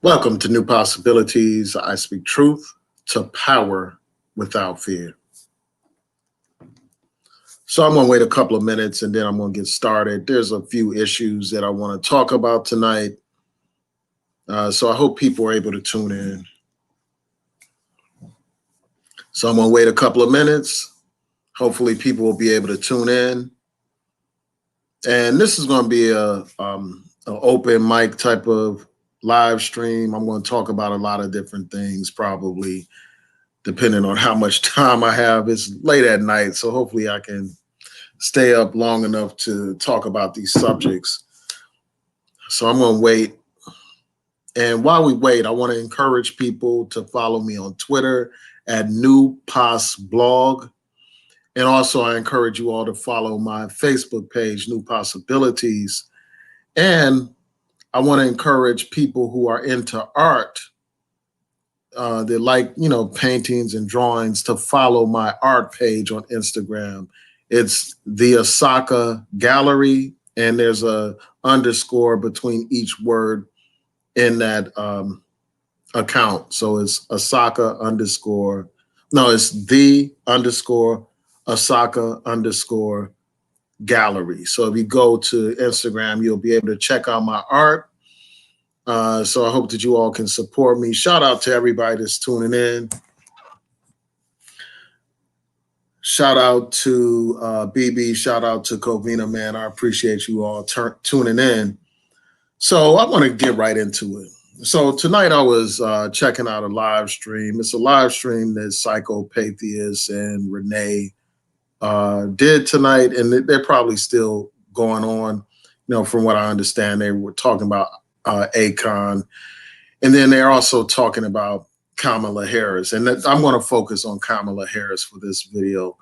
Welcome to New Possibilities. I speak truth to power without fear. So I'm going to wait a couple of minutes and then I'm going to get started. There's a few issues that I want to talk about tonight. So I hope people are able to tune in. So I'm going to wait a couple of minutes. Hopefully people will be able to tune in. And this is going to be an open mic type of live stream. I'm going to talk about a lot of different things, probably depending on how much time I have. It's late at night, so hopefully I can stay up long enough to talk about these subjects. So I'm going to wait. And while we wait, I want to encourage people to follow me on Twitter at New Pos Blog. And also I encourage you all to follow my Facebook page, New Possibilities. And I want to encourage people who are into art, that like, paintings and drawings, to follow my art page on Instagram. It's the Osaka Gallery, and there's a underscore between each word in that account. So it's Osaka underscore. No, it's the underscore Osaka underscore gallery. So if you go to Instagram, you'll be able to check out my art. So I hope that you all can support me. Shout out to everybody that's tuning in. Shout out to BB. Shout out to Covina, man. I appreciate you all tuning in. So I want to get right into it. So tonight I was checking out a live stream. It's a live stream that Psychopatheus and Renee did tonight, and they're probably still going on. From what I understand, they were talking about Akon, and then they're also talking about Kamala Harris, and I'm going to focus on Kamala Harris for this video,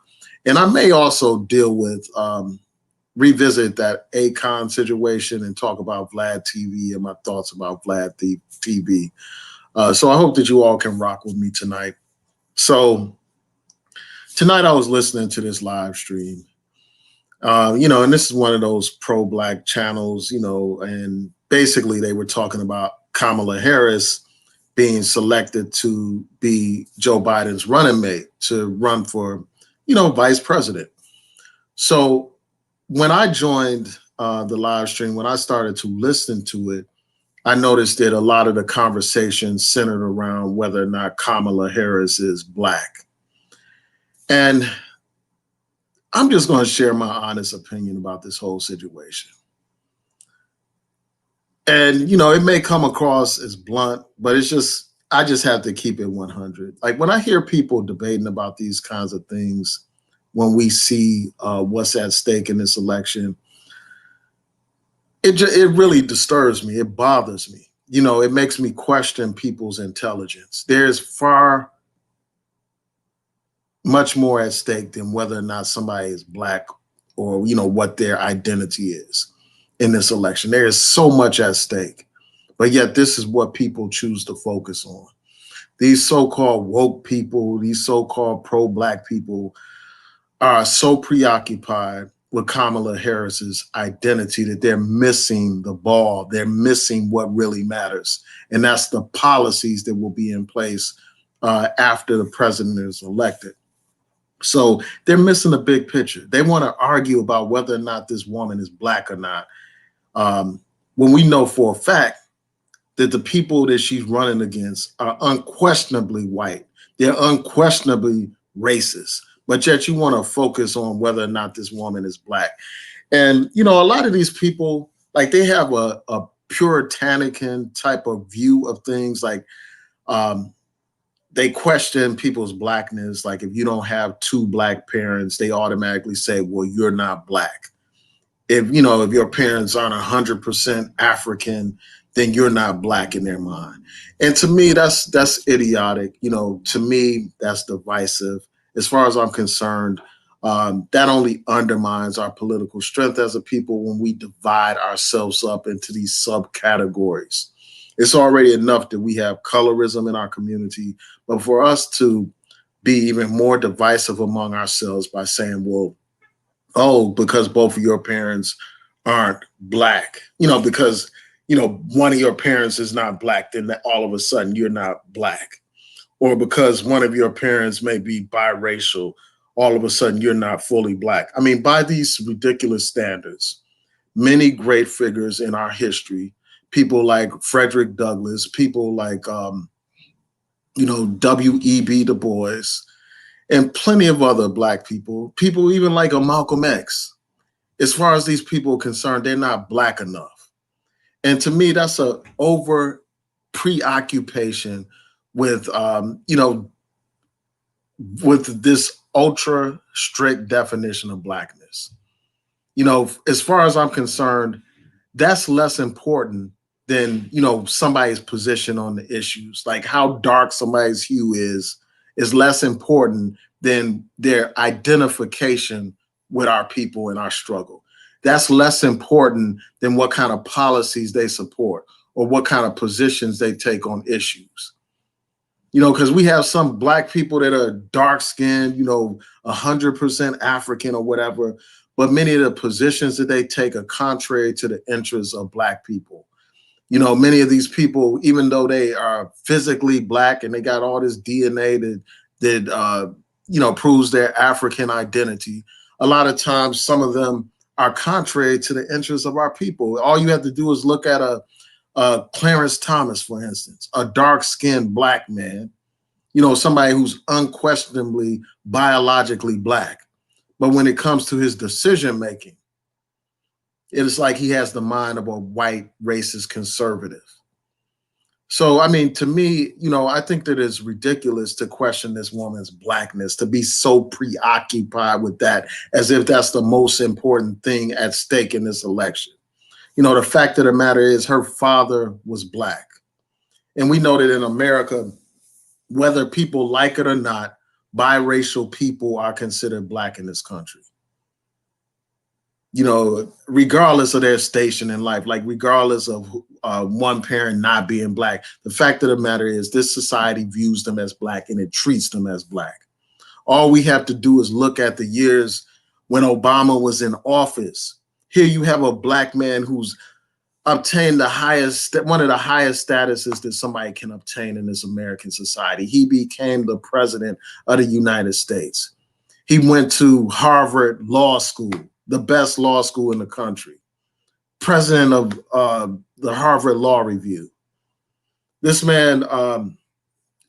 and I may also deal with revisit that Akon situation and talk about Vlad TV and my thoughts about Vlad TV. So I hope that you all can rock with me tonight. So tonight I was listening to this live stream, and this is one of those pro-Black channels, and basically they were talking about Kamala Harris being selected to be Joe Biden's running mate to run for, vice president. So when I joined the live stream, when I started to listen to it, I noticed that a lot of the conversation centered around whether or not Kamala Harris is Black. And I'm just going to share my honest opinion about this whole situation. And, it may come across as blunt, but I just have to keep it 100. Like when I hear people debating about these kinds of things, when we see what's at stake in this election, it really disturbs me. It bothers me. It makes me question people's intelligence. There's far much more at stake than whether or not somebody is Black or, what their identity is in this election. There is so much at stake, but yet this is what people choose to focus on. These so-called woke people, these so-called pro-Black people are so preoccupied with Kamala Harris's identity that they're missing the ball. They're missing what really matters. And that's the policies that will be in place after the president is elected. So they're missing the big picture. They want to argue about whether or not this woman is Black or not, when we know for a fact that the people that she's running against are unquestionably white. They're unquestionably racist. But yet you want to focus on whether or not this woman is Black. And, a lot of these people, like they have a puritanican type of view of things. Like they question people's Blackness. Like if you don't have two Black parents, they automatically say, well, you're not Black. If your parents aren't 100% African, then you're not Black in their mind. And to me, that's idiotic. To me, that's divisive. As far as I'm concerned, that only undermines our political strength as a people when we divide ourselves up into these subcategories. It's already enough that we have colorism in our community, but for us to be even more divisive among ourselves by saying, well, oh, because both of your parents aren't Black, because one of your parents is not black, then all of a sudden you're not black. Or because one of your parents may be biracial, all of a sudden you're not fully black. I mean, by these ridiculous standards, many great figures in our history, people like Frederick Douglass, people like, W.E.B. Du Bois, and plenty of other black people even like a Malcolm X. As far as these people are concerned, they're not black enough. And to me, that's a over preoccupation with, with this ultra strict definition of blackness. As far as I'm concerned, that's less important than, somebody's position on the issues. Like how dark somebody's hue is less important than their identification with our people and our struggle. That's less important than what kind of policies they support or what kind of positions they take on issues. Because we have some black people that are dark skinned, 100% African or whatever, but many of the positions that they take are contrary to the interests of black people. Many of these people, even though they are physically black and they got all this DNA that proves their African identity, a lot of times some of them are contrary to the interests of our people. All you have to do is look at Clarence Thomas, for instance, a dark-skinned black man, somebody who's unquestionably biologically black. But when it comes to his decision-making, it's like he has the mind of a white racist conservative. So, I mean, to me, I think that it's ridiculous to question this woman's blackness, to be so preoccupied with that as if that's the most important thing at stake in this election. The fact of the matter is her father was black. And we know that in America, whether people like it or not, biracial people are considered black in this country. Regardless of their station in life, like regardless of one parent not being black, the fact of the matter is this society views them as black and it treats them as black. All we have to do is look at the years when Obama was in office. Here you have a black man who's obtained one of the highest statuses that somebody can obtain in this American society. He became the president of the United States. He went to Harvard Law School, the best law school in the country, president of the Harvard Law Review. This man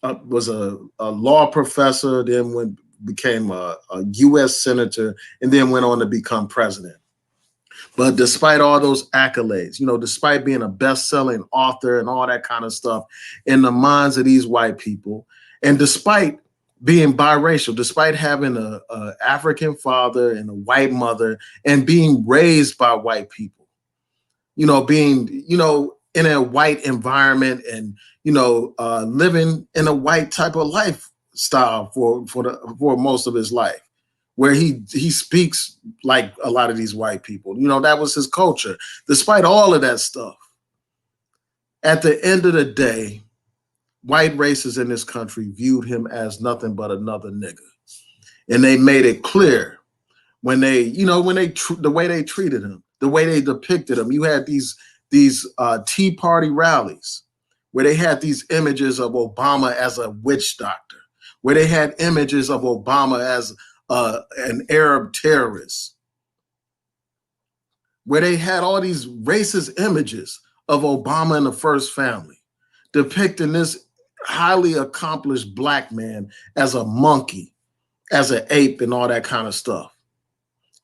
was a law professor, then became a U.S. senator, and then went on to become president. But despite all those accolades, despite being a best-selling author and all that kind of stuff in the minds of these white people, and despite being biracial, despite having a African father and a white mother and being raised by white people, being, in a white environment and, living in a white type of lifestyle for most of his life, where he speaks like a lot of these white people. That was his culture. Despite all of that stuff, at the end of the day, white racists in this country viewed him as nothing but another nigga. And they made it clear when the way they treated him, the way they depicted him. You had these Tea Party rallies where they had these images of Obama as a witch doctor, where they had images of Obama as an Arab terrorist, where they had all these racist images of Obama and the first family, depicting this highly accomplished black man as a monkey, as an ape, and all that kind of stuff.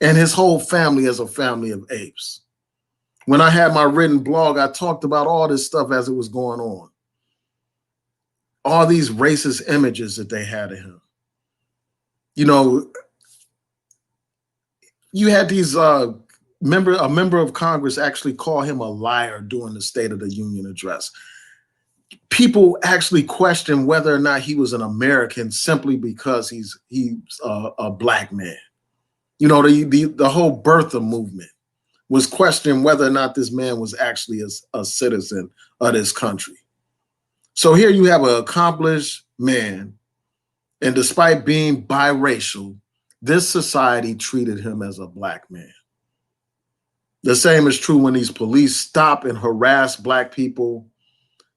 And his whole family as a family of apes. When I had my written blog, I talked about all this stuff as it was going on. All these racist images that they had of him. You had these a member of Congress actually call him a liar during the State of the Union address. People actually question whether or not he was an American simply because he's a black man. The whole birther movement was questioning whether or not this man was actually a citizen of this country. So here you have an accomplished man, and despite being biracial, this society treated him as a black man. The same is true when these police stop and harass black people.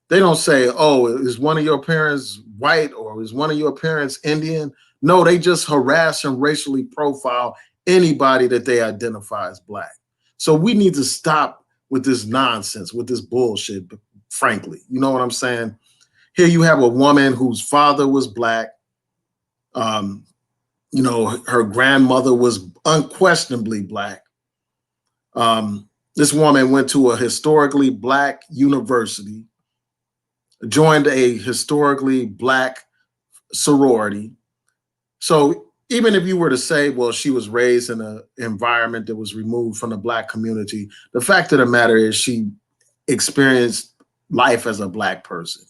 They don't say, oh, is one of your parents white or is one of your parents Indian? No, they just harass and racially profile anybody that they identify as black. So we need to stop with this nonsense, with this bullshit, frankly. You know what I'm saying? Here you have a woman whose father was black. Um, her grandmother was unquestionably black. This woman went to a historically black university, joined a historically black sorority. So even if you were to say, well, she was raised in an environment that was removed from the black community, the fact of the matter is she experienced life as a black person.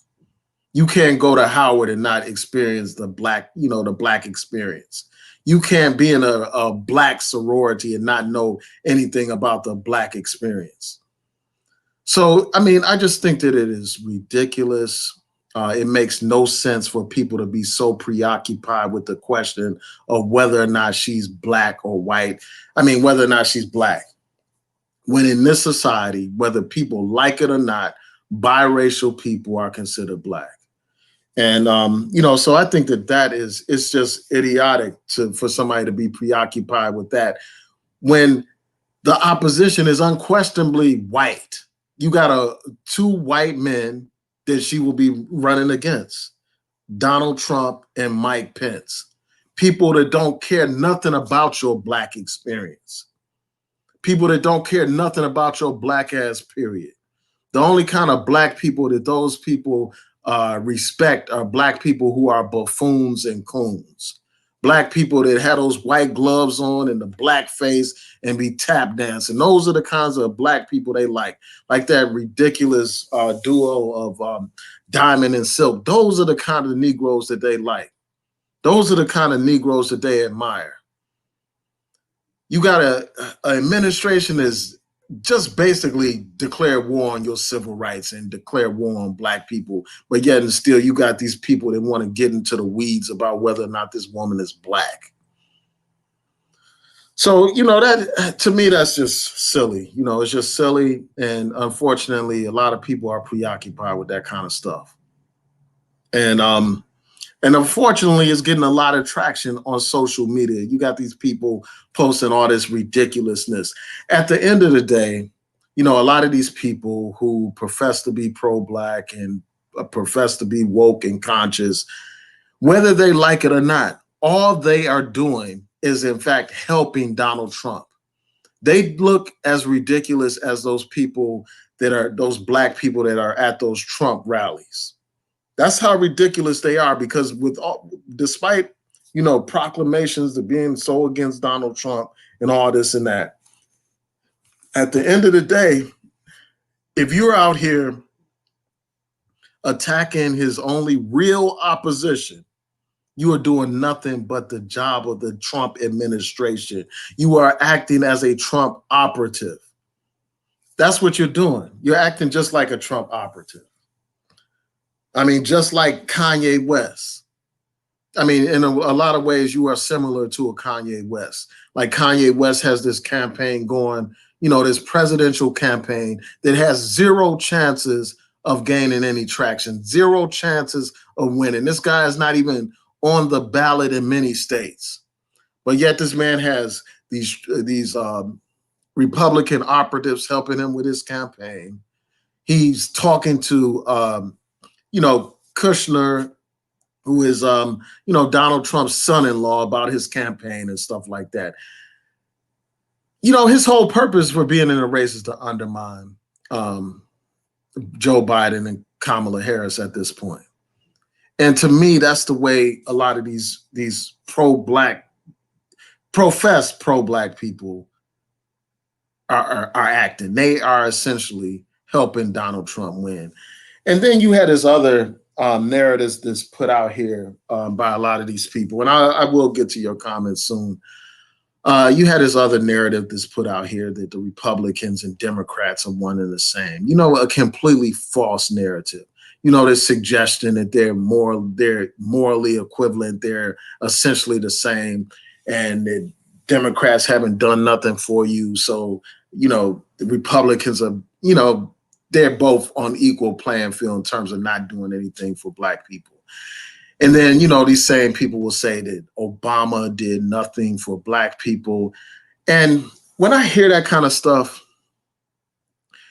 You can't go to Howard and not experience the black experience. You can't be in a black sorority and not know anything about the black experience. So, I mean, I just think that it is ridiculous. It makes no sense for people to be so preoccupied with the question of whether or not she's black or white. I mean, whether or not she's black. When in this society, whether people like it or not, biracial people are considered black. And so I think that it's just idiotic for somebody to be preoccupied with that when the opposition is unquestionably white. You got two white men that she will be running against, Donald Trump and Mike Pence. People that don't care nothing about your black experience. People that don't care nothing about your black ass period. The only kind of black people that those people respect are black people who are buffoons and coons. Black people that have those white gloves on and the black face and be tap dancing. Those are the kinds of black people they like that ridiculous duo of Diamond and Silk. Those are the kind of Negroes that they like. Those are the kind of Negroes that they admire. You got an administration is just basically declare war on your civil rights and declare war on black people. But yet and still you got these people that want to get into the weeds about whether or not this woman is black. So, that to me, that's just silly. It's just silly. And unfortunately, a lot of people are preoccupied with that kind of stuff. And unfortunately, it's getting a lot of traction on social media. You got these people posting all this ridiculousness. At the end of the day, a lot of these people who profess to be pro-black and profess to be woke and conscious, whether they like it or not, all they are doing is, in fact, helping Donald Trump. They look as ridiculous as those people those black people that are at those Trump rallies. That's how ridiculous they are, because despite, proclamations of being so against Donald Trump and all this and that, at the end of the day, if you're out here attacking his only real opposition, you are doing nothing but the job of the Trump administration. You are acting as a Trump operative. That's what you're doing. You're acting just like a Trump operative. I mean, just like Kanye West. I mean, in a lot of ways, you are similar to a Kanye West. Like Kanye West has this campaign going, this presidential campaign that has zero chances of gaining any traction, zero chances of winning. This guy is not even on the ballot in many states. But yet this man has these Republican operatives helping him with his campaign. He's talking to Kushner, who is, Donald Trump's son-in-law, about his campaign and stuff like that. His whole purpose for being in a race is to undermine Joe Biden and Kamala Harris at this point. And to me, that's the way a lot of these professed pro-black people are acting. They are essentially helping Donald Trump win. And then you had this other narratives that's put out here by a lot of these people, and I will get to your comments soon. You had this other narrative that's put out here that the Republicans and Democrats are one and the same. A completely false narrative. This suggestion that they're morally equivalent, they're essentially the same, and that Democrats haven't done nothing for you, so The Republicans are, they're both on equal playing field in terms of not doing anything for black people. And then, these same people will say that Obama did nothing for black people. And when I hear that kind of stuff,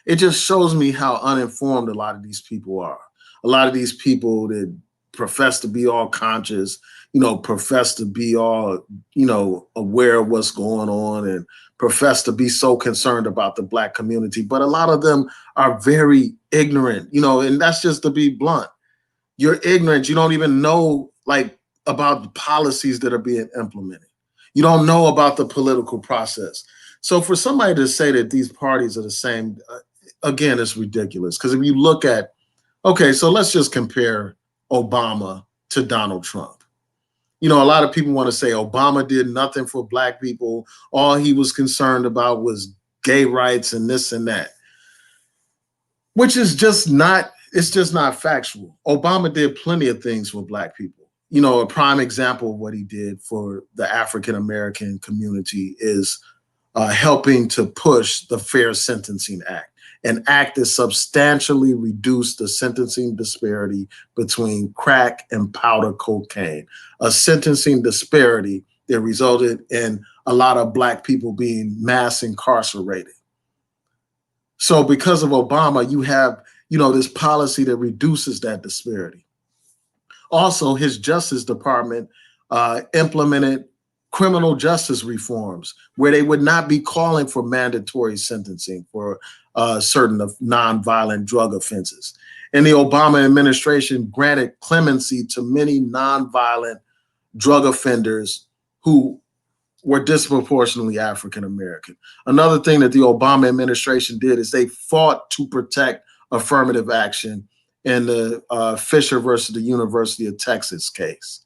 it just shows me how uninformed a lot of these people are. A lot of these people that profess to be all conscious, profess to be all, aware of what's going on and profess to be so concerned about the black community. But a lot of them are very ignorant, and that's just to be blunt. You're ignorant. You don't even know about the policies that are being implemented. You don't know about the political process. So for somebody to say that these parties are the same, again, it's ridiculous. Because if you look at, okay, so let's just compare Obama to Donald Trump. A lot of people want to say Obama did nothing for black people. All he was concerned about was gay rights and this and that, which is just not, it's just not factual. Obama did plenty of things for black people. A prime example of what he did for the African-American community is helping to push the Fair Sentencing Act, an act that substantially reduced the sentencing disparity between crack and powder cocaine, a sentencing disparity that resulted in a lot of black people being mass incarcerated. So because of Obama, you have, this policy that reduces that disparity. Also, his Justice Department implemented criminal justice reforms where they would not be calling for mandatory sentencing for certain nonviolent drug offenses. And the Obama administration granted clemency to many nonviolent drug offenders who were disproportionately African American. Another thing that the Obama administration did is they fought to protect affirmative action in the Fisher versus the University of Texas case.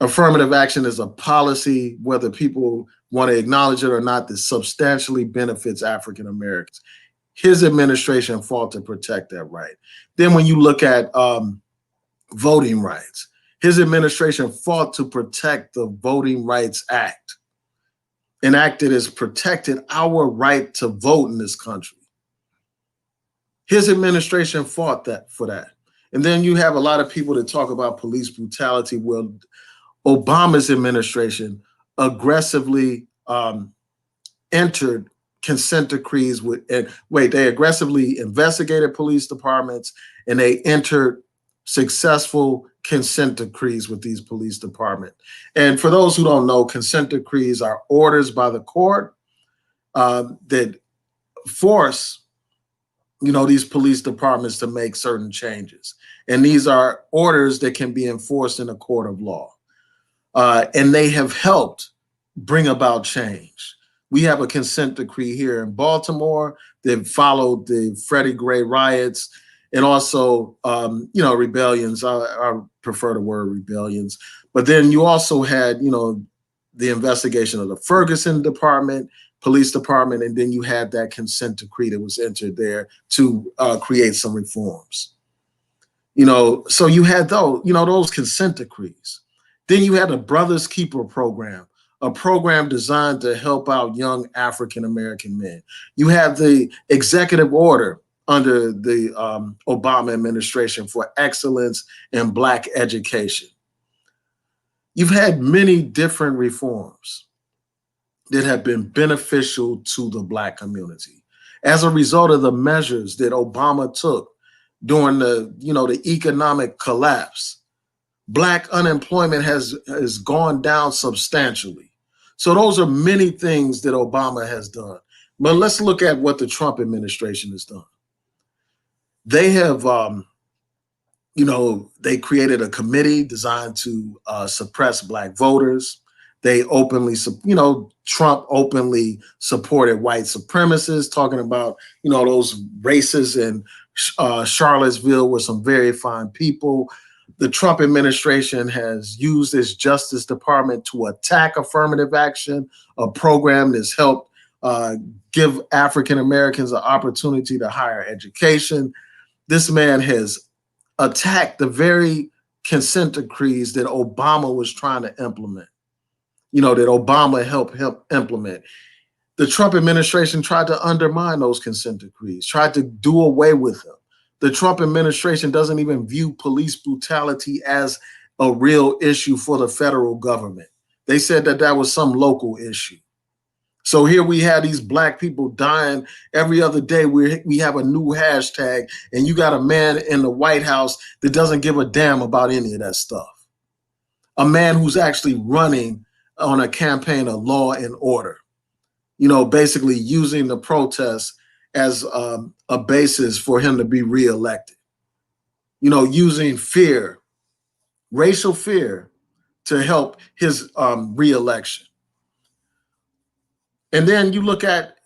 Affirmative action is a policy, whether people want to acknowledge it or not, that substantially benefits African Americans. His administration fought to protect that right. Then when you look at voting rights, his administration fought to protect the Voting Rights Act, an act that has protected our right to vote in this country. His administration fought for that. And then you have a lot of people that talk about police brutality. Well, Obama's administration aggressively entered consent decrees they aggressively investigated police departments and they entered successful consent decrees with these police departments. And for those who don't know, consent decrees are orders by the court that force these police departments to make certain changes. And these are orders that can be enforced in a court of law. And they have helped bring about change. We have a consent decree here in Baltimore that followed the Freddie Gray riots and also, rebellions. I prefer the word rebellions. But then you also had, the investigation of the Ferguson police department, and then you had that consent decree that was entered there to create some reforms. So you had those consent decrees. Then you had the Brothers Keeper program, a program designed to help out young African-American men. You have the executive order under the Obama administration for excellence in Black education. You've had many different reforms that have been beneficial to the Black community. As a result of the measures that Obama took during the economic collapse, Black unemployment has gone down substantially. So those are many things that Obama has done. But let's look at what the Trump administration has done. They have, they created a committee designed to suppress Black voters. They openly, Trump openly supported white supremacists, talking about, those races in Charlottesville were some very fine people. The Trump administration has used its Justice Department to attack affirmative action, a program that's helped give African Americans an opportunity to higher education. This man has attacked the very consent decrees that Obama was trying to implement, that Obama helped implement. The Trump administration tried to undermine those consent decrees, tried to do away with them. The Trump administration doesn't even view police brutality as a real issue for the federal government. They said that that was some local issue. So here we have these black people dying every other day. We have a new hashtag, and you got a man in the White House that doesn't give a damn about any of that stuff. A man who's actually running on a campaign of law and order, basically using the protests as a basis for him to be reelected. Using fear, racial fear, to help his reelection. And then you look at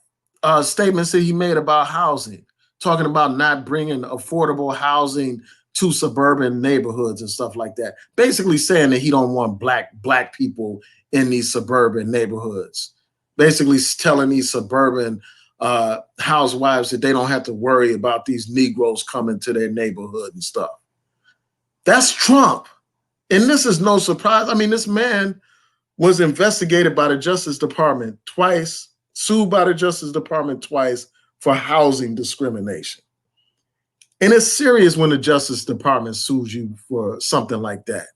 statements that he made about housing, talking about not bringing affordable housing to suburban neighborhoods and stuff like that. Basically saying that he don't want black people in these suburban neighborhoods. Basically telling these suburban housewives that they don't have to worry about these Negroes coming to their neighborhood and stuff. That's Trump. And this is no surprise. I mean, this man was investigated by the Justice Department twice, sued by the Justice Department twice for housing discrimination. And it's serious when the Justice Department sues you for something like that,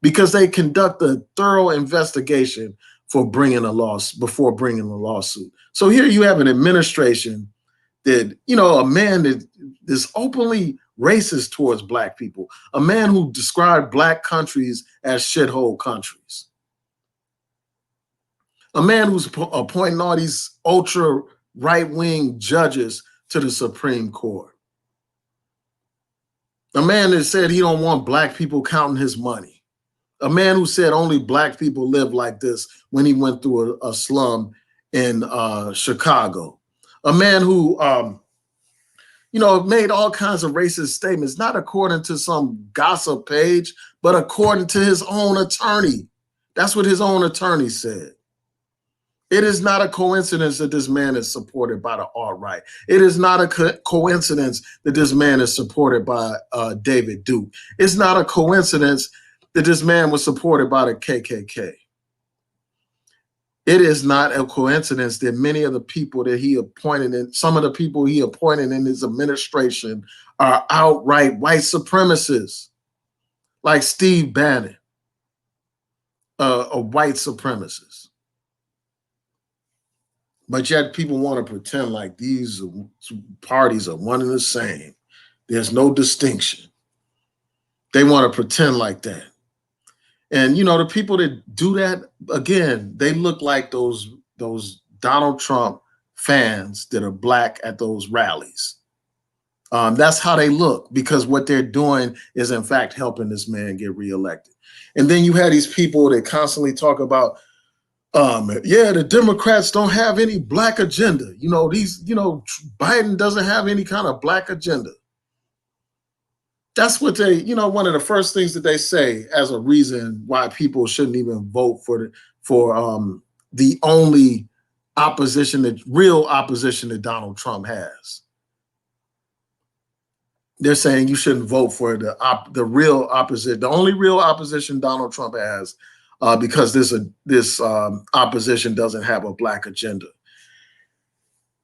because they conduct a thorough investigation before bringing a lawsuit. So here you have an administration that, a man that is openly racist towards black people, a man who described black countries as shithole countries, a man who's appointing all these ultra right-wing judges to the Supreme Court, a man that said he don't want black people counting his money, a man who said only black people live like this when he went through a slum in Chicago, a man who made all kinds of racist statements, not according to some gossip page, but according to his own attorney. That's what his own attorney said. It is not a coincidence that this man is supported by the alt-right. It is not a coincidence that this man is supported by David Duke. It's not a coincidence that this man was supported by the KKK. It is not a coincidence that many of the people that he appointed, and some of the people he appointed in his administration, are outright white supremacists, like Steve Bannon, a white supremacist. But yet people want to pretend like these parties are one and the same. There's no distinction. They want to pretend like that. And, the people that do that, again, they look like those Donald Trump fans that are black at those rallies. That's how they look, because what they're doing is, in fact, helping this man get reelected. And then you have these people that constantly talk about, the Democrats don't have any black agenda. Biden doesn't have any kind of black agenda. That's what they, one of the first things that they say as a reason why people shouldn't even vote for the only real opposition that Donald Trump has. They're saying you shouldn't vote for the real opposite, the only real opposition Donald Trump has, because this opposition doesn't have a black agenda.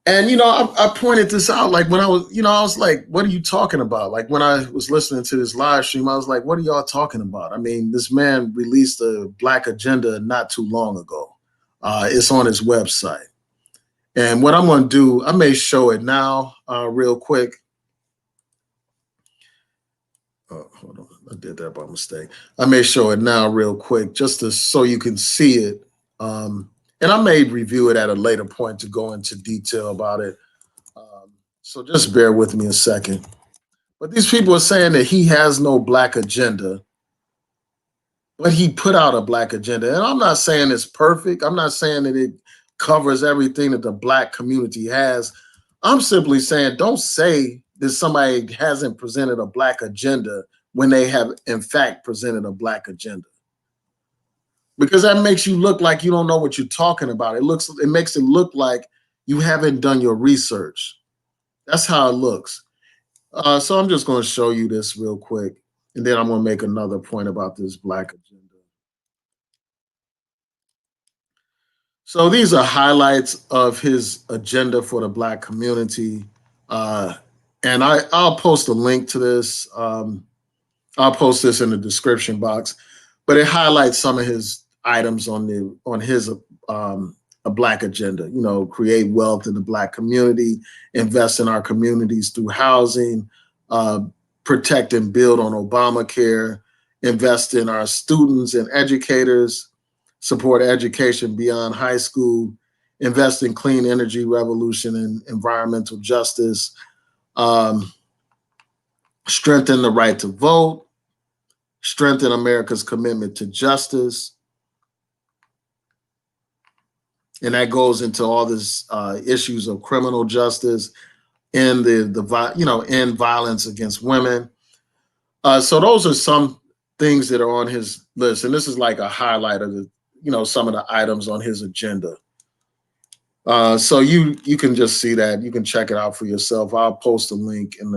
And, I pointed this out, like when I was, I was like, what are you talking about? Like when I was listening to this live stream, I was like, what are y'all talking about? I mean, this man released a black agenda not too long ago. It's on his website. And what I'm going to do, I may show it now real quick. Oh, hold on. I did that by mistake. I may show it now real quick just so you can see it. And I may review it at a later point to go into detail about it. So just bear with me a second. But these people are saying that he has no black agenda, but he put out a black agenda. And I'm not saying it's perfect. I'm not saying that it covers everything that the black community has. I'm simply saying, don't say that somebody hasn't presented a black agenda when they have, in fact, presented a black agenda. Because that makes you look like you don't know what you're talking about. It makes it look like you haven't done your research. That's how it looks. So I'm just going to show you this real quick, and then I'm going to make another point about this black agenda. So these are highlights of his agenda for the Black community. Uh, and I'll post a link to this. I'll post this in the description box, but it highlights some of his items on his a Black agenda. You know, create wealth in the Black community, invest in our communities through housing, uh, protect and build on Obamacare, invest in our students and educators, support education beyond high school, invest in clean energy revolution and environmental justice, um, strengthen the right to vote, strengthen America's commitment to justice. And that goes into all these issues of criminal justice and end violence against women. So those are some things that are on his list, and this is like a highlight of the some of the items on his agenda. So you can just see that. You can check it out for yourself. I'll post a link in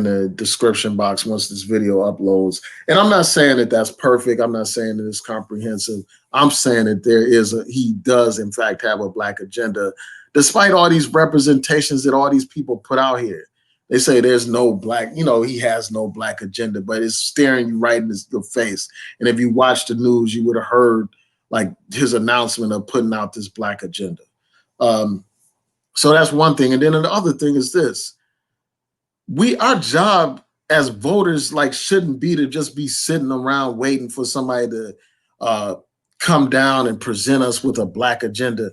the description box once this video uploads. And I'm not saying that that's perfect. I'm not saying that it's comprehensive. I'm saying that he does in fact have a Black agenda, despite all these representations that all these people put out here. They say there's no Black, he has no Black agenda, but it's staring you right in your face. And if you watch the news, you would have heard like his announcement of putting out this Black agenda. So that's one thing. And then the other thing is this. Our job as voters shouldn't be to just be sitting around waiting for somebody to come down and present us with a Black agenda.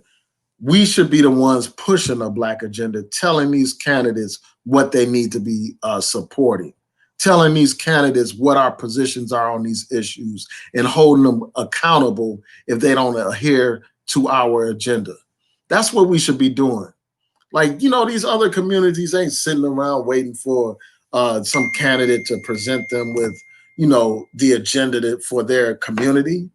We should be the ones pushing a Black agenda, telling these candidates what they need to be supporting, telling these candidates what our positions are on these issues, and holding them accountable if they don't adhere to our agenda. That's what we should be doing. These other communities ain't sitting around waiting for some candidate to present them with, the agenda for their community.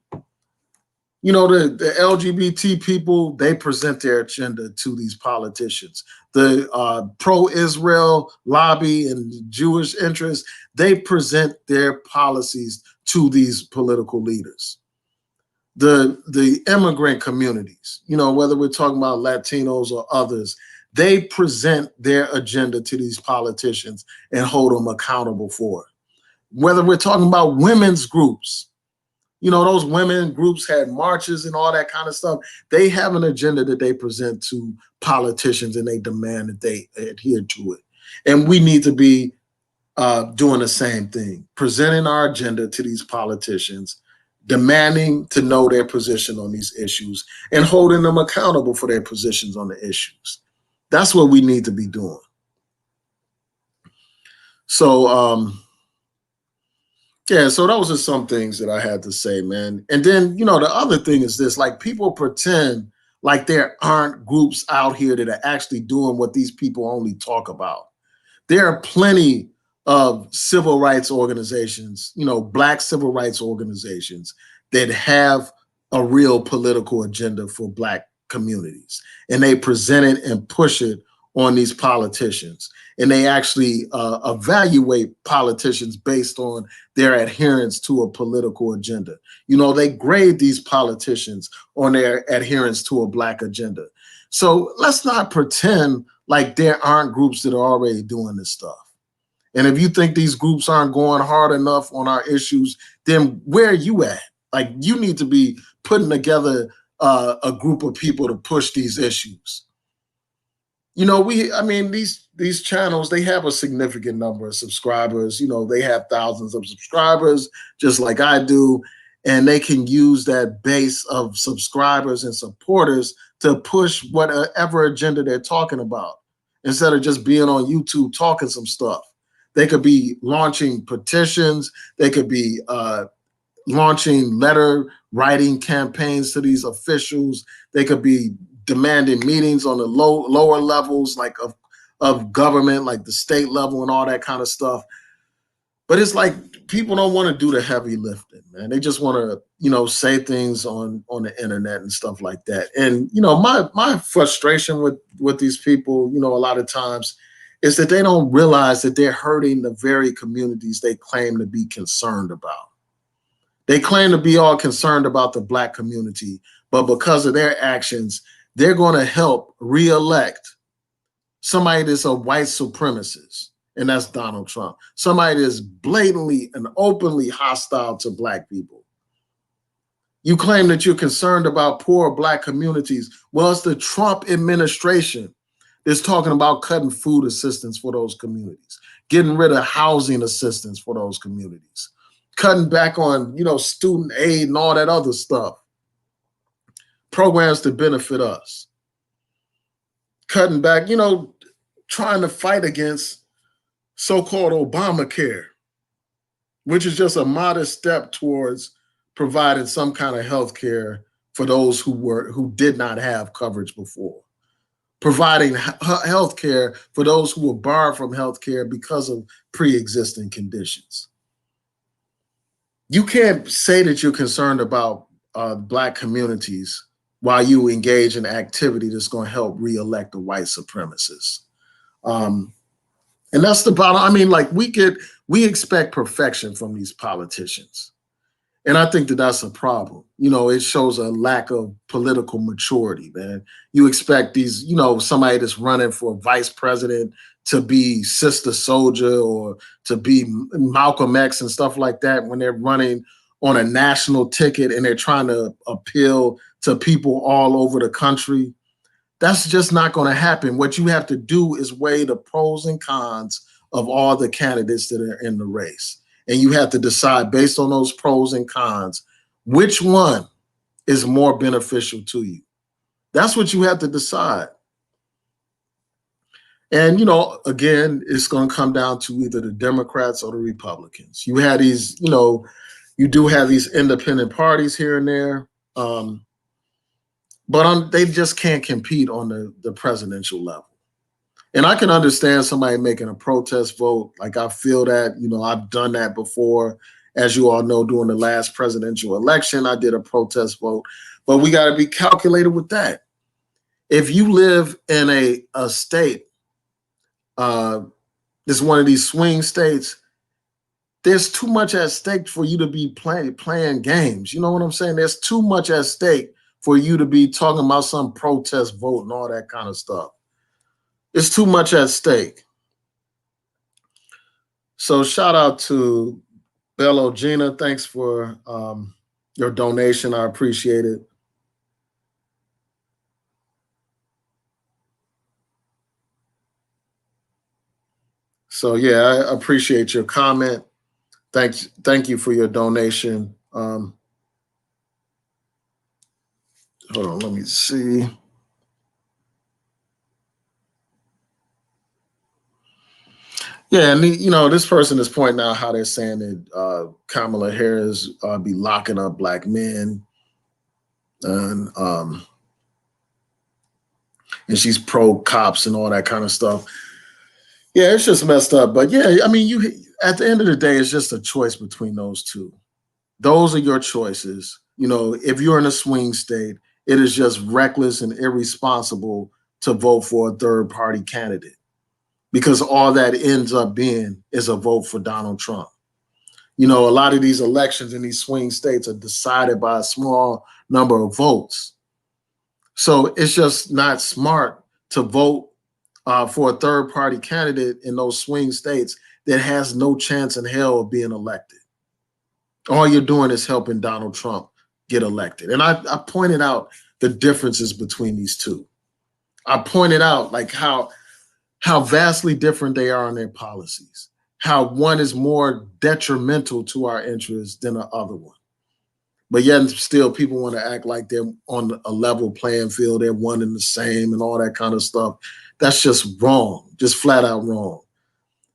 The LGBT people, they present their agenda to these politicians. The pro-Israel lobby and Jewish interests, they present their policies to these political leaders. The immigrant communities, whether we're talking about Latinos or others, they present their agenda to these politicians and hold them accountable for it. Whether we're talking about women's groups, those women groups had marches and all that kind of stuff. They have an agenda that they present to politicians and they demand that they adhere to it. And we need to be doing the same thing, presenting our agenda to these politicians, demanding to know their position on these issues and holding them accountable for their positions on the issues. That's what we need to be doing. So, yeah, so those are some things that I had to say, man. And then, the other thing is this, people pretend like there aren't groups out here that are actually doing what these people only talk about. There are plenty of civil rights organizations, Black civil rights organizations that have a real political agenda for Black communities. And they present it and push it on these politicians. And they actually evaluate politicians based on their adherence to a political agenda. They grade these politicians on their adherence to a Black agenda. So let's not pretend like there aren't groups that are already doing this stuff. And if you think these groups aren't going hard enough on our issues, then where are you at? You need to be putting together a group of people to push these issues. These channels, they have a significant number of subscribers. They have thousands of subscribers, just like I do. And they can use that base of subscribers and supporters to push whatever agenda they're talking about, instead of just being on YouTube talking some stuff. They could be launching petitions. They could be launching letter writing campaigns to these officials. They could be demanding meetings on the lower levels of government, like the state level and all that kind of stuff. But it's like people don't want to do the heavy lifting, man. They just want to, say things on the internet and stuff like that. And, my frustration with these people, a lot of times is that they don't realize that they're hurting the very communities they claim to be concerned about. They claim to be all concerned about the Black community, but because of their actions, they're going to help reelect somebody that's a white supremacist, and that's Donald Trump. Somebody that's blatantly and openly hostile to black people. You claim that you're concerned about poor black communities. Well, it's the Trump administration that's talking about cutting food assistance for those communities, getting rid of housing assistance for those communities, cutting back on, student aid and all that other stuff. Programs to benefit us. Cutting back, trying to fight against so-called Obamacare, which is just a modest step towards providing some kind of health care for those who did not have coverage before. Providing health care for those who were barred from health care because of pre-existing conditions. You can't say that you're concerned about black communities while you engage in activity that's going to help reelect the white supremacists. And that's the bottom. I mean, we expect perfection from these politicians. And I think that that's a problem. It shows a lack of political maturity, man. You expect these, somebody that's running for vice president to be Sister Soldier or to be Malcolm X and stuff like that when they're running on a national ticket and they're trying to appeal to people all over the country. That's just not going to happen. What you have to do is weigh the pros and cons of all the candidates that are in the race. And you have to decide based on those pros and cons, which one is more beneficial to you. That's what you have to decide. And, again, it's going to come down to either the Democrats or the Republicans. You have these, you do have these independent parties here and there. But they just can't compete on the presidential level. And I can understand somebody making a protest vote. Like, I feel that, I've done that before. As you all know, during the last presidential election, I did a protest vote. But we got to be calculated with that. If you live in a state, that's one of these swing states, there's too much at stake for you to be playing games. You know what I'm saying? There's too much at stake for you to be talking about some protest vote and all that kind of stuff. It's too much at stake. So shout out to Bello Gina. Thanks for your donation. I appreciate it. So yeah, I appreciate your comment. Thank you for your donation. Hold on, let me see. Yeah, and this person is pointing out how they're saying that Kamala Harris be locking up black men, and she's pro cops and all that kind of stuff. Yeah, it's just messed up. But yeah, I mean, at the end of the day, it's just a choice between those two. Those are your choices. If you're in a swing state, it is just reckless and irresponsible to vote for a third party candidate, because all that ends up being is a vote for Donald Trump. A lot of these elections in these swing states are decided by a small number of votes. So it's just not smart to vote for a third party candidate in those swing states that has no chance in hell of being elected. All you're doing is helping Donald Trump get elected. And I pointed out the differences between these two. I pointed out how vastly different they are in their policies, how one is more detrimental to our interests than the other one. But yet still people want to act like they're on a level playing field, they're one and the same and all that kind of stuff. That's just wrong, just flat out wrong.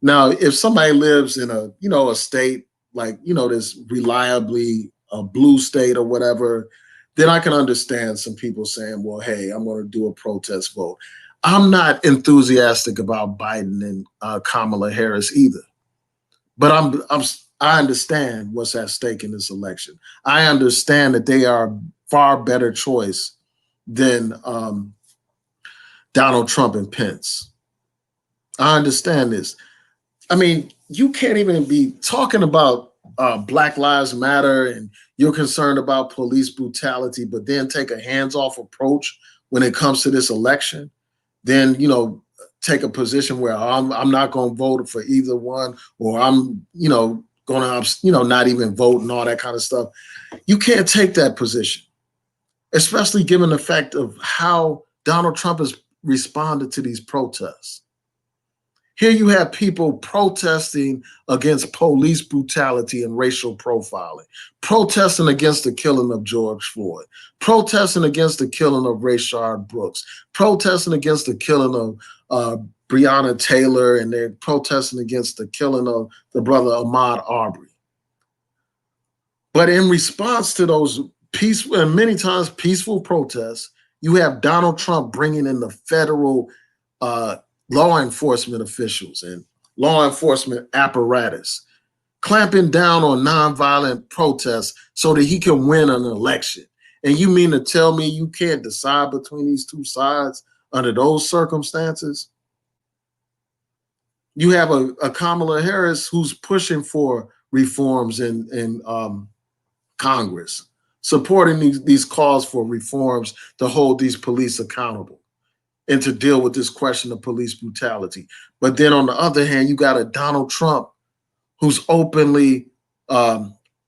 Now, if somebody lives in a state like, this reliably a blue state or whatever, then I can understand some people saying, well, hey, I'm going to do a protest vote. I'm not enthusiastic about Biden and Kamala Harris either, but I understand what's at stake in this election. I understand that they are a far better choice than Donald Trump and Pence. I understand this. I mean, you can't even be talking about Black Lives Matter and you're concerned about police brutality, but then take a hands-off approach when it comes to this election, then take a position where I'm not going to vote for either one, or I'm going to not even vote and all that kind of stuff. You can't take that position, especially given the fact of how Donald Trump has responded to these protests. Here you have people protesting against police brutality and racial profiling, protesting against the killing of George Floyd, protesting against the killing of Rayshard Brooks, protesting against the killing of Breonna Taylor, and they're protesting against the killing of the brother Ahmaud Arbery. But in response to those peaceful and many times peaceful protests, you have Donald Trump bringing in the federal law enforcement officials and law enforcement apparatus, clamping down on nonviolent protests so that he can win an election. And you mean to tell me you can't decide between these two sides under those circumstances? You have a Kamala Harris who's pushing for reforms in Congress, supporting these calls for reforms to hold these police accountable and to deal with this question of police brutality. But then on the other hand, you got a Donald Trump who's openly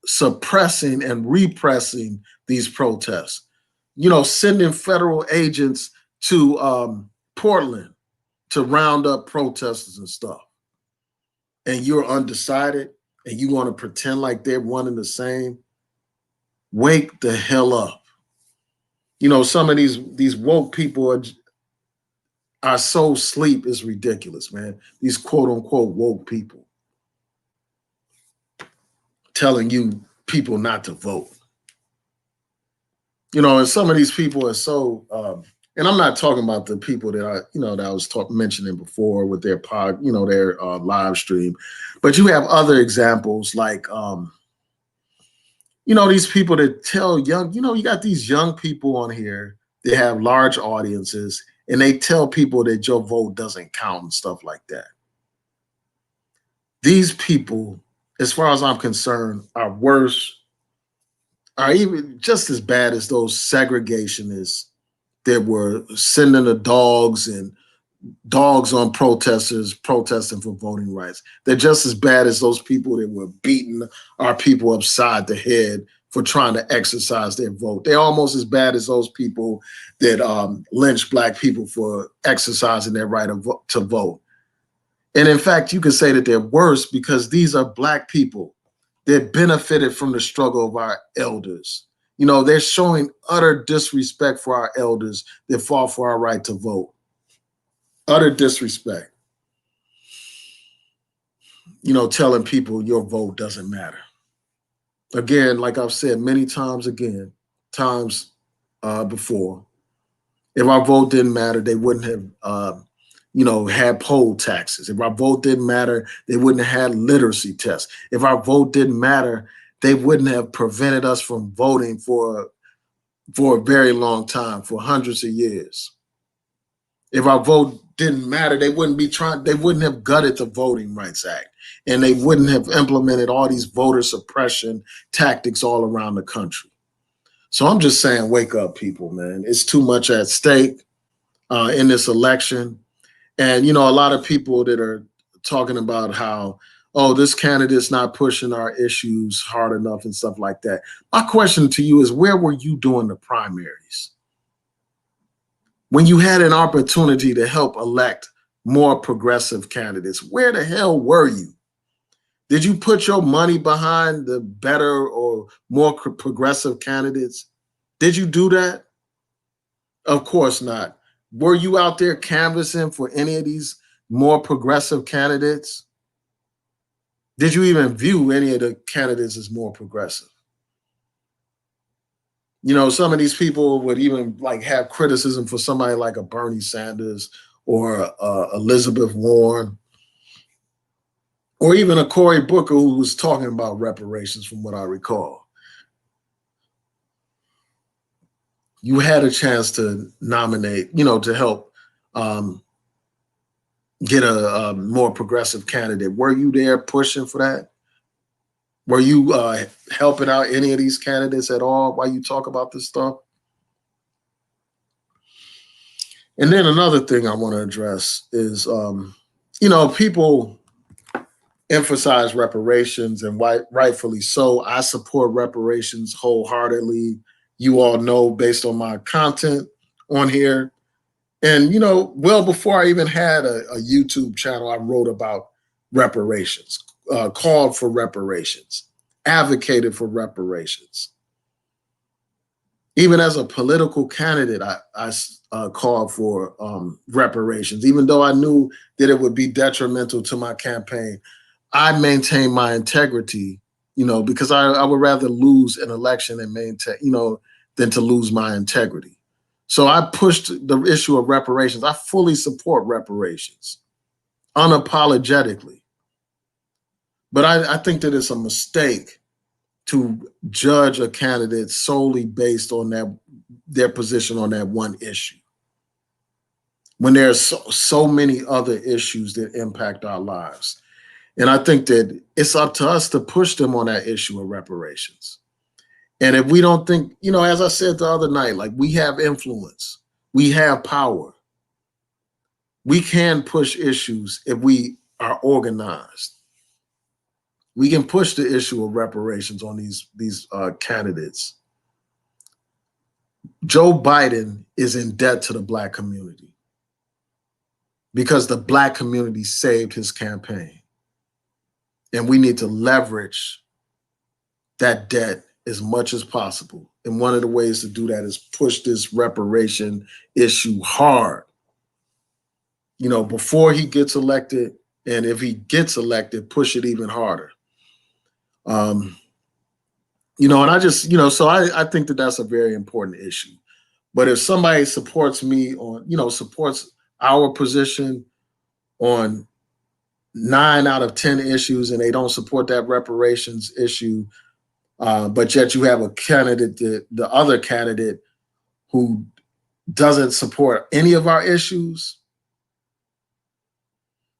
suppressing and repressing these protests, sending federal agents to Portland to round up protesters and stuff. And you're undecided and you want to pretend like they're one and the same. Wake the hell up. Some of these woke people are so asleep, it's ridiculous, man. These quote unquote woke people telling you people not to vote. And some of these people are so, and I'm not talking about the people that that I was mentioning before with their their live stream, but you have other examples like, these people that tell young, you got these young people on here, they have large audiences, and they tell people that your vote doesn't count and stuff like that. These people, as far as I'm concerned, are worse, are even just as bad as those segregationists that were sending the dogs on protesters protesting for voting rights. They're just as bad as those people that were beating our people upside the head for trying to exercise their vote. They're almost as bad as those people that lynch Black people for exercising their right to vote. And in fact, you could say that they're worse because these are Black people that benefited from the struggle of our elders. They're showing utter disrespect for our elders that fought for our right to vote. Utter disrespect. Telling people your vote doesn't matter. Again, like I've said many times before, if our vote didn't matter, they wouldn't have, had poll taxes. If our vote didn't matter, they wouldn't have had literacy tests. If our vote didn't matter, they wouldn't have prevented us from voting for a very long time, for hundreds of years. If our vote didn't matter, they wouldn't have gutted the Voting Rights Act, and they wouldn't have implemented all these voter suppression tactics all around the country. So I'm just saying, wake up, people, man. It's too much at stake in this election. And, a lot of people that are talking about how, oh, this candidate's not pushing our issues hard enough and stuff like that. My question to you is, where were you during the primaries? When you had an opportunity to help elect more progressive candidates, where the hell were you? Did you put your money behind the better or more progressive candidates? Did you do that? Of course not. Were you out there canvassing for any of these more progressive candidates? Did you even view any of the candidates as more progressive? Some of these people would even have criticism for somebody like a Bernie Sanders or Elizabeth Warren, or even a Cory Booker who was talking about reparations, from what I recall. You had a chance to nominate, to help get a more progressive candidate. Were you there pushing for that? Were you helping out any of these candidates at all while you talk about this stuff? And then another thing I want to address is, people emphasize reparations, and rightfully so. I support reparations wholeheartedly. You all know based on my content on here. And, well before I even had a YouTube channel, I wrote about reparations, called for reparations, advocated for reparations. Even as a political candidate, I called for reparations, even though I knew that it would be detrimental to my campaign. I maintain my integrity, because I would rather lose an election and maintain, than to lose my integrity. So I pushed the issue of reparations. I fully support reparations, unapologetically. But I think that it's a mistake to judge a candidate solely based on their position on that one issue, when there's so many other issues that impact our lives. And I think that it's up to us to push them on that issue of reparations. And if we don't think, as I said the other night, like, we have influence, we have power, we can push issues if we are organized. We can push the issue of reparations on these candidates. Joe Biden is in debt to the Black community because the Black community saved his campaign. And we need to leverage that debt as much as possible. And one of the ways to do that is push this reparation issue hard, before he gets elected. And if he gets elected, push it even harder. And I just, so I think that that's a very important issue. But if somebody supports me on, supports our position on 9 out of 10 issues, and they don't support that reparations issue, but yet you have a candidate, the other candidate, who doesn't support any of our issues,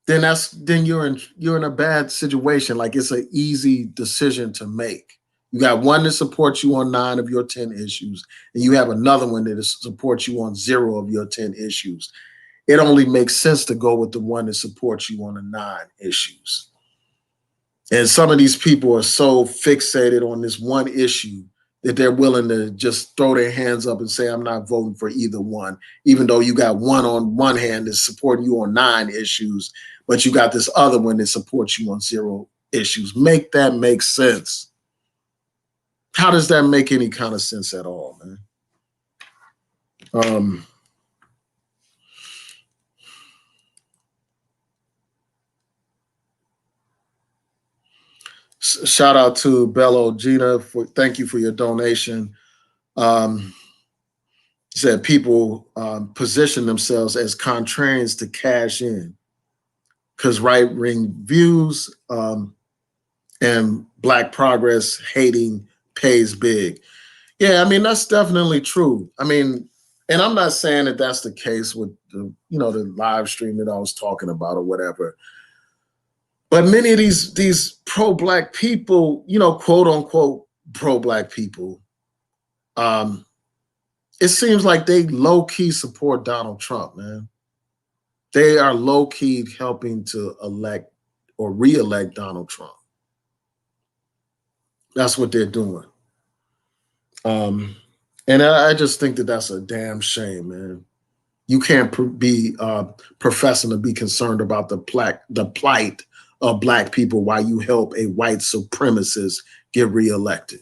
then you're in a bad situation. Like, it's an easy decision to make. You got one that supports you on 9 of your 10 issues, and you have another one that supports you on 0 of your 10 issues. It only makes sense to go with the one that supports you on the 9 issues. And some of these people are so fixated on this one issue that they're willing to just throw their hands up and say, I'm not voting for either one, even though you got one on one hand that's supporting you on 9 issues, but you got this other one that supports you on 0 issues. Make that make sense. How does that make any kind of sense at all, man? Shout out to Bello Gina, thank you for your donation. Said people position themselves as contrarians to cash in because right-wing views and Black progress hating pays big. Yeah, I mean, that's definitely true. I mean, and I'm not saying that that's the case with the live stream that I was talking about or whatever. But many of these pro-Black people, quote unquote pro-Black people, it seems like they low-key support Donald Trump, man. They are low-key helping to elect or re-elect Donald Trump. That's what they're doing. And I just think that that's a damn shame, man. You can't be professing to be concerned about the plight of Black people while you help a white supremacist get reelected.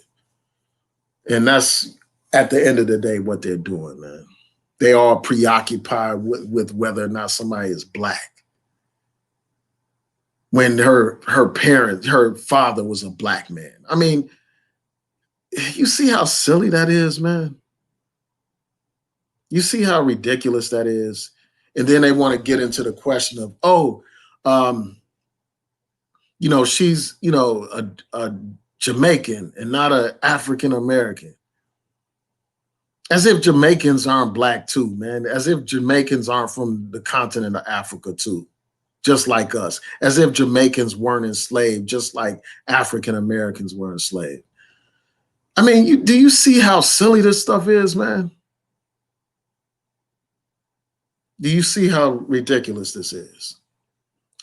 And that's, at the end of the day, what they're doing, man. They are preoccupied with whether or not somebody is Black. When her father was a Black man. I mean, you see how silly that is, man? You see how ridiculous that is? And then they want to get into the question of, she's, a Jamaican and not an African American. As if Jamaicans aren't Black too, man. As if Jamaicans aren't from the continent of Africa too. just like us, as if Jamaicans weren't enslaved, just like African Americans were enslaved. I mean, do you see how silly this stuff is, man? Do you see how ridiculous this is?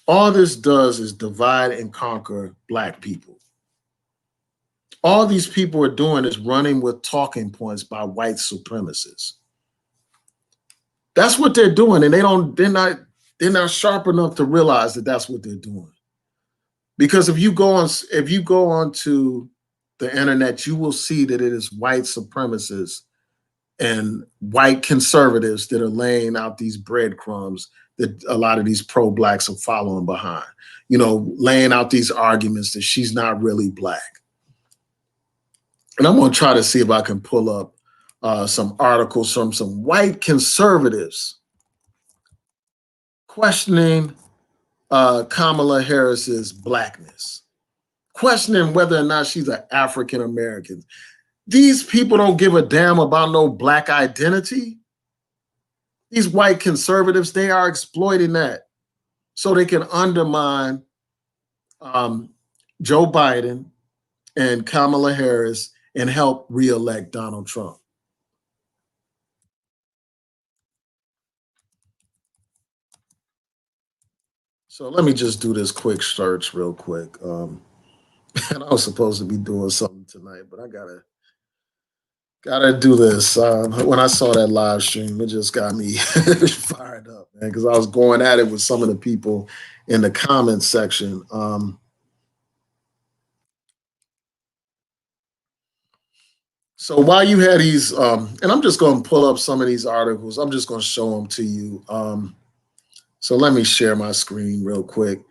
All this does is divide and conquer Black people. All these people are doing is running with talking points by white supremacists. That's what they're doing, and they're not sharp enough to realize that that's what they're doing. Because if you go on to the internet, you will see that it is white supremacists and white conservatives that are laying out these breadcrumbs that a lot of these pro-blacks are following behind. You know, laying out these arguments that she's not really Black. And I'm going to try to see if I can pull up some articles from some white conservatives questioning Kamala Harris's Blackness, questioning whether or not she's an African American. These people don't give a damn about no Black identity. These white conservatives, they are exploiting that so they can undermine Joe Biden and Kamala Harris and help reelect Donald Trump. So let me just do this quick search real quick. And I was supposed to be doing something tonight, but I gotta do this. When I saw that live stream, it just got me fired up, man, because I was going at it with some of the people in the comments section. So while you had these, and I'm just going to pull up some of these articles. I'm just going to show them to you. So let me share my screen real quick.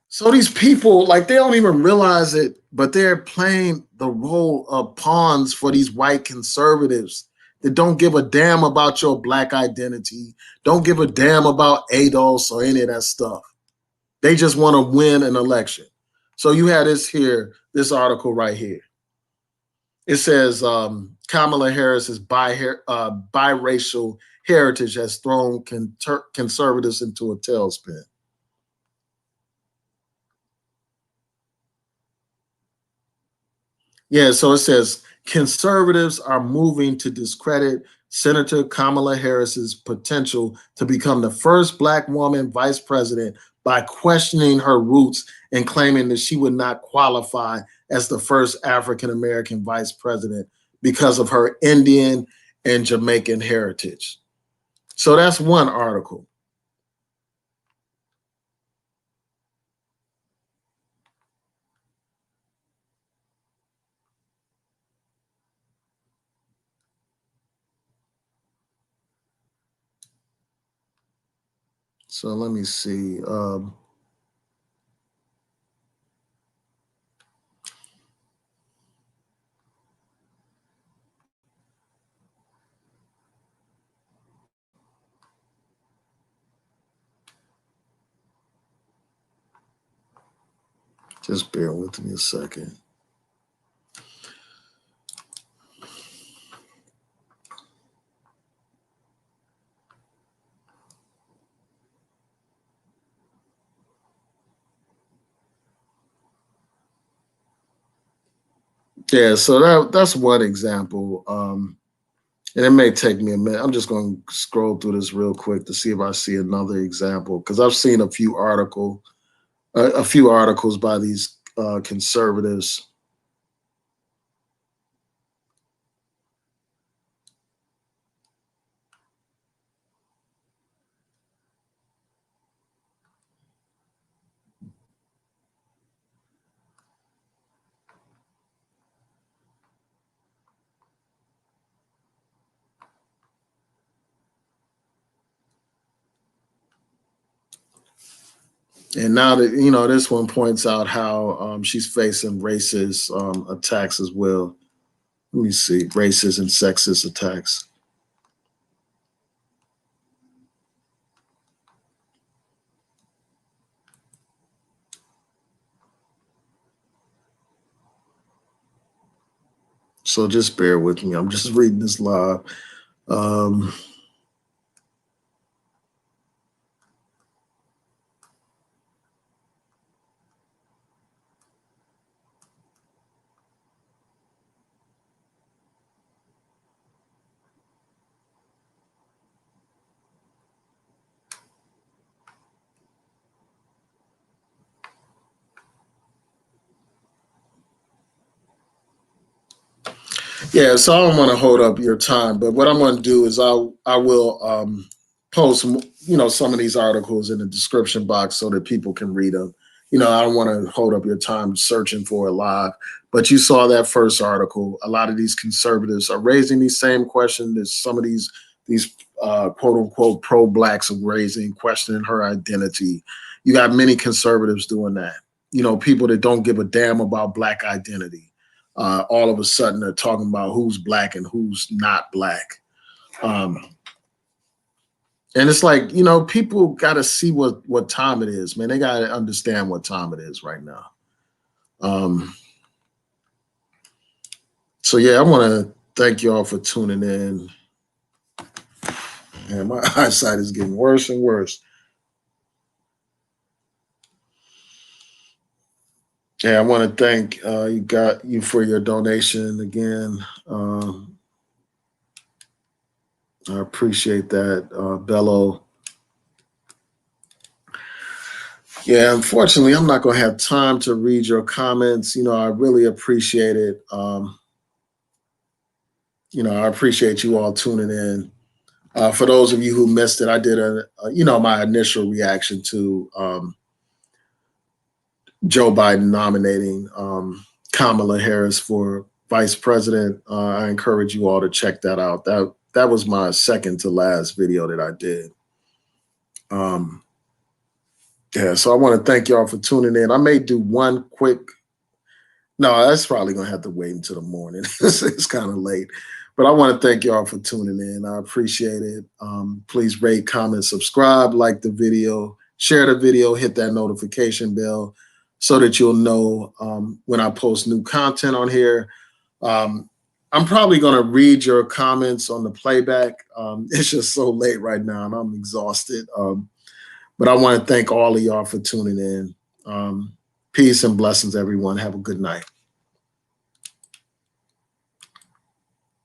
So these people, like, they don't even realize it, but they're playing the role of pawns for these white conservatives that don't give a damn about your Black identity, don't give a damn about ADOS or any of that stuff. They just want to win an election. So you had this article right here. It says Kamala Harris's biracial heritage has thrown conservatives into a tailspin. Yeah, so it says conservatives are moving to discredit Senator Kamala Harris's potential to become the first Black woman vice president by questioning her roots and claiming that she would not qualify as the first African American vice president because of her Indian and Jamaican heritage. So that's one article. So let me see. Just bear with me a second. Yeah, so that's one example. And it may take me a minute. I'm just going to scroll through this real quick to see if I see another example, because I've seen a few articles by these conservatives. And now that, this one points out how she's facing racist attacks as well. Let me see, racist and sexist attacks. So just bear with me. I'm just reading this live. Yeah, so I don't want to hold up your time, but what I'm going to do is I will post some of these articles in the description box so that people can read them. I don't want to hold up your time searching for it live, but you saw that first article. A lot of these conservatives are raising these same questions that some of these quote unquote pro blacks are raising, questioning her identity. You got many conservatives doing that. People that don't give a damn about black identity. All of a sudden they're talking about who's black and who's not black. Um, and it's like, people got to see what time it is, man. They got to understand what time it is right now. So, yeah, I want to thank you all for tuning in. And my eyesight is getting worse and worse. Yeah, I want to thank you for your donation again. I appreciate that, Bello. Yeah, unfortunately, I'm not going to have time to read your comments. I really appreciate it. I appreciate you all tuning in. For those of you who missed it, I did my initial reaction to Joe Biden nominating Kamala Harris for vice president. I encourage you all to check that out. That was my second to last video that I did. Yeah, so I want to thank y'all for tuning in. I may do one quick. No, that's probably going to have to wait until the morning. It's kind of late. But I want to thank y'all for tuning in. I appreciate it. Please rate, comment, subscribe, like the video, share the video, hit that notification bell so that you'll know when I post new content on here. I'm probably going to read your comments on the playback. It's just so late right now and I'm exhausted. But I want to thank all of y'all for tuning in. Peace and blessings, everyone. Have a good night.